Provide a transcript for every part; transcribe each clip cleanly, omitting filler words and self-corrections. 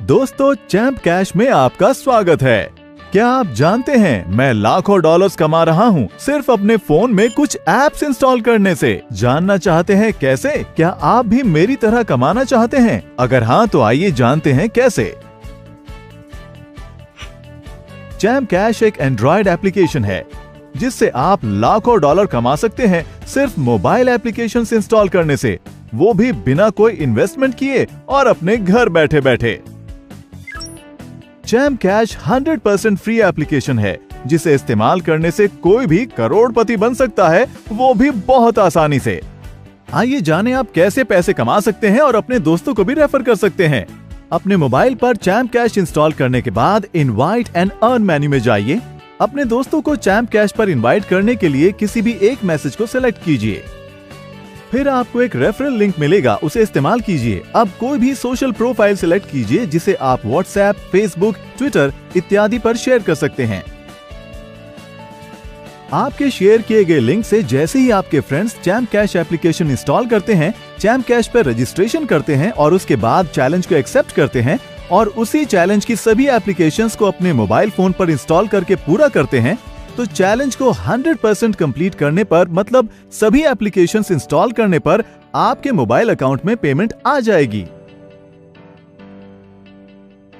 दोस्तों, champ cash में आपका स्वागत है। क्या आप जानते हैं मैं लाखों डॉलर्स कमा रहा हूँ सिर्फ अपने फोन में कुछ एप्स इंस्टॉल करने से। जानना चाहते हैं कैसे? क्या आप भी मेरी तरह कमाना चाहते हैं? अगर हाँ तो आइए जानते हैं कैसे। चैंप कैश एक एंड्रॉयड एप्लीकेशन है जिससे आप लाखों डॉलर कमा सकते हैं सिर्फ मोबाइल एप्लीकेशन इंस्टॉल करने से, वो भी बिना कोई इन्वेस्टमेंट किए और अपने घर बैठे बैठे। चैंप कैश 100% फ्री एप्लीकेशन है जिसे इस्तेमाल करने से कोई भी करोड़पति बन सकता है, वो भी बहुत आसानी से। आइए जानें आप कैसे पैसे कमा सकते हैं और अपने दोस्तों को भी रेफर कर सकते हैं। अपने मोबाइल पर चैंप कैश इंस्टॉल करने के बाद इनवाइट एंड अर्न मेन्यू में जाइए। अपने दोस्तों को चैंप कैश पर इनवाइट करने के लिए किसी भी एक मैसेज को सिलेक्ट कीजिए। फिर आपको एक रेफरल लिंक मिलेगा, उसे इस्तेमाल कीजिए। अब कोई भी सोशल प्रोफाइल सिलेक्ट कीजिए जिसे आप व्हाट्सएप, फेसबुक, ट्विटर इत्यादि पर शेयर कर सकते हैं। आपके शेयर किए गए लिंक से जैसे ही आपके friends champ cash application install करते हैं, चैंप कैश पर रजिस्ट्रेशन करते हैं और उसके बाद चैलेंज को एक्सेप्ट करते हैं और उसी चैलेंज की सभी एप्लीकेशंस को अपने मोबाइल फोन पर इंस्टॉल करके पूरा करते हैं, तो चैलेंज को 100% कंप्लीट करने पर, मतलब सभी एप्लीकेशंस इंस्टॉल करने पर आपके मोबाइल अकाउंट में पेमेंट आ जाएगी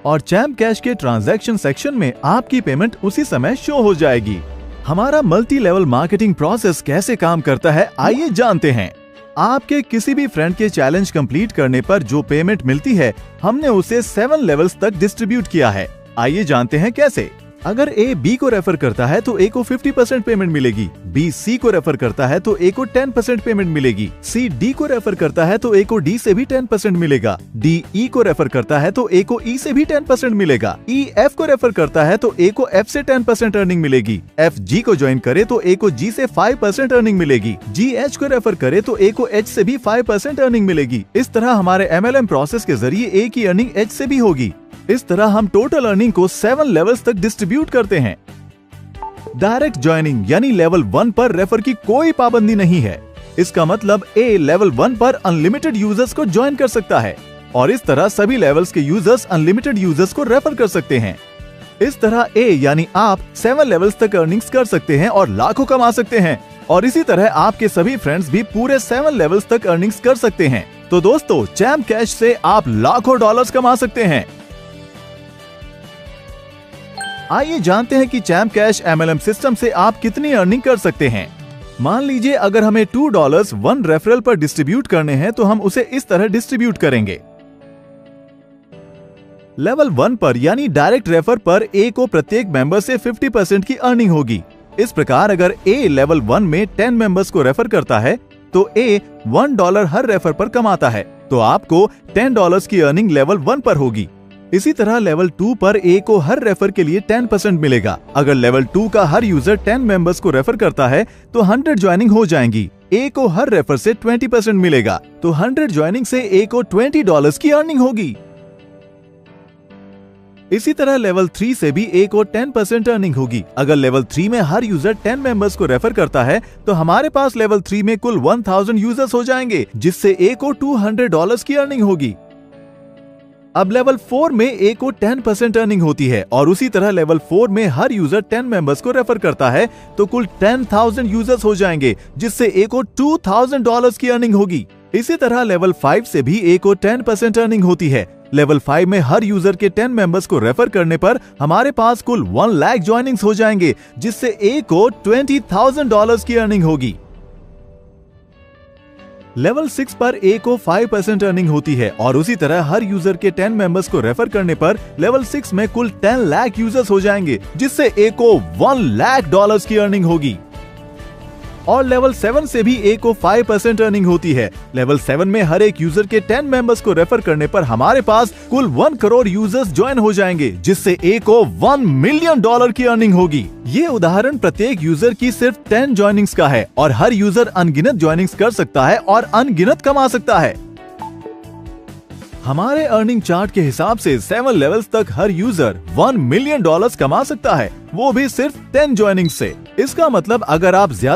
और चैंप कैश के ट्रांजैक्शन सेक्शन में आपकी पेमेंट उसी समय शो हो जाएगी। हमारा मल्टी लेवल मार्केटिंग प्रोसेस कैसे काम करता है, आइए जानते हैं। आपके किसी भी फ्रेंड के चैलेंज कंप्लीट करने पर जो पेमेंट मिलती है, हमने उसे 7 लेवल्स तक डिस्ट्रीब्यूट किया है। आइए जानते हैं कैसे। अगर ए बी को रेफर करता है तो ए को 50% पेमेंट मिलेगी, बी सी को रेफर करता है तो ए को 10% पेमेंट मिलेगी, सी डी को रेफर करता है तो ए को डी से भी 10% मिलेगा, डी ई को रेफर करता है तो ए को ई से भी 10% मिलेगा, ई एफ को रेफर करता है तो ए को एफ से 10% अर्निंग मिलेगी, एफ जी को ज्वाइन करे तो ए को जी से 5% अर्निंग मिलेगी, जी एच को रेफर करे तो ए को एच से भी 5% अर्निंग मिलेगी। इस तरह हमारे MLM प्रोसेस के जरिए ए की अर्निंग एच से भी होगी। इस तरह हम टोटल अर्निंग को 7 लेवल्स तक डिस्ट्रीब्यूट करते हैं। डायरेक्ट ज्वाइनिंग यानी लेवल 1 पर रेफर की कोई पाबंदी नहीं है। इसका मतलब ए लेवल 1 पर अनलिमिटेड यूजर्स को ज्वाइन कर सकता है और इस तरह सभी लेवल्स के यूजर्स अनलिमिटेड यूजर्स को रेफर कर सकते हैं। इस तरह ए यानी आप 7 लेवल्स तक अर्निंग्स कर सकते हैं और लाखों कमा सकते हैं और इसी तरह आपके सभी फ्रेंड्स भी पूरे 7 लेवल्स तक अर्निंग्स कर सकते हैं। तो दोस्तों, चैंप कैश से आप लाखों डॉलर्स कमा सकते हैं। आइए जानते हैं कि चैंप कैश MLM सिस्टम से आप कितनी अर्निंग कर सकते हैं। मान लीजिए अगर हमें $2 1 रेफरल पर डिस्ट्रीब्यूट करने हैं तो हम उसे इस तरह डिस्ट्रीब्यूट करेंगे। लेवल 1 पर यानी डायरेक्ट रेफर पर ए को प्रत्येक मेंबर से 50% की अर्निंग होगी। इस प्रकार अगर ए लेवल 1 में 10 मेंबर्स को रेफर करता है तो ए $1 हर रेफर पर कमाता है, तो आपको $10 की अर्निंग लेवल 1 पर होगी। इसी तरह लेवल 2 पर ए को हर रेफर के लिए 10% मिलेगा। अगर लेवल 2 का हर यूजर 10 मेंबर्स को रेफर करता है तो 100 ज्वाइनिंग हो जाएंगी। ए को हर रेफर से 20% मिलेगा, तो 100 ज्वाइनिंग से ए को $20 की अर्निंग होगी। इसी तरह लेवल 3 से भी ए को 10% अर्निंग होगी। अगर लेवल 3 में हर यूजर 10 मेंबर्स को रेफर करता है तो हमारे पास लेवल 3 में कुल 1000 यूजर्स हो जाएंगे, जिससे ए को $200 की अर्निंग होगी। अब लेवल 4 में ए को 10% अर्निंग होती है और उसी तरह लेवल 4 में हर यूजर 10 मेंबर्स को रेफर करता है तो कुल 10,000 यूजर्स हो जाएंगे, जिससे ए को $2,000 की अर्निंग होगी। इसी तरह लेवल 5 से भी ए को 10% अर्निंग होती है। लेवल 5 में हर यूजर के 10 मेंबर्स को रेफर करने पर हमारे पास कुल 1 लाख ज्वाइनिंग्स हो जाएंगे, जिससे ए को $20,000 की अर्निंग होगी। लेवल 6 पर ए को 5% अर्निंग होती है और उसी तरह हर यूजर के 10 मेंबर्स को रेफर करने पर लेवल 6 में कुल 10 लाख यूजर्स हो जाएंगे, जिससे ए को $1 लाख की अर्निंग होगी। और लेवल 7 से भी ए को 5% अर्निंग होती है। लेवल 7 में हर एक यूजर के 10 मेंबर्स को रेफर करने पर हमारे पास कुल 1 करोड़ यूजर्स ज्वाइन हो जाएंगे, जिससे ए को $1 मिलियन की अर्निंग होगी। ये उदाहरण प्रत्येक यूजर की सिर्फ 10 ज्वाइनिंग्स का है और हर यूजर अनगिनत ज्वाइनिंग्स कर सकता है और अनगिनत कमा सकता है। हमारे अर्निंग चार्ट के हिसाब से 7 लेवल्स तक हर यूजर $1 मिलियन कमा सकता है, वो भी सिर्फ 10 ज्वाइनिंग से। इसका मतलब अगर आप ज्यादा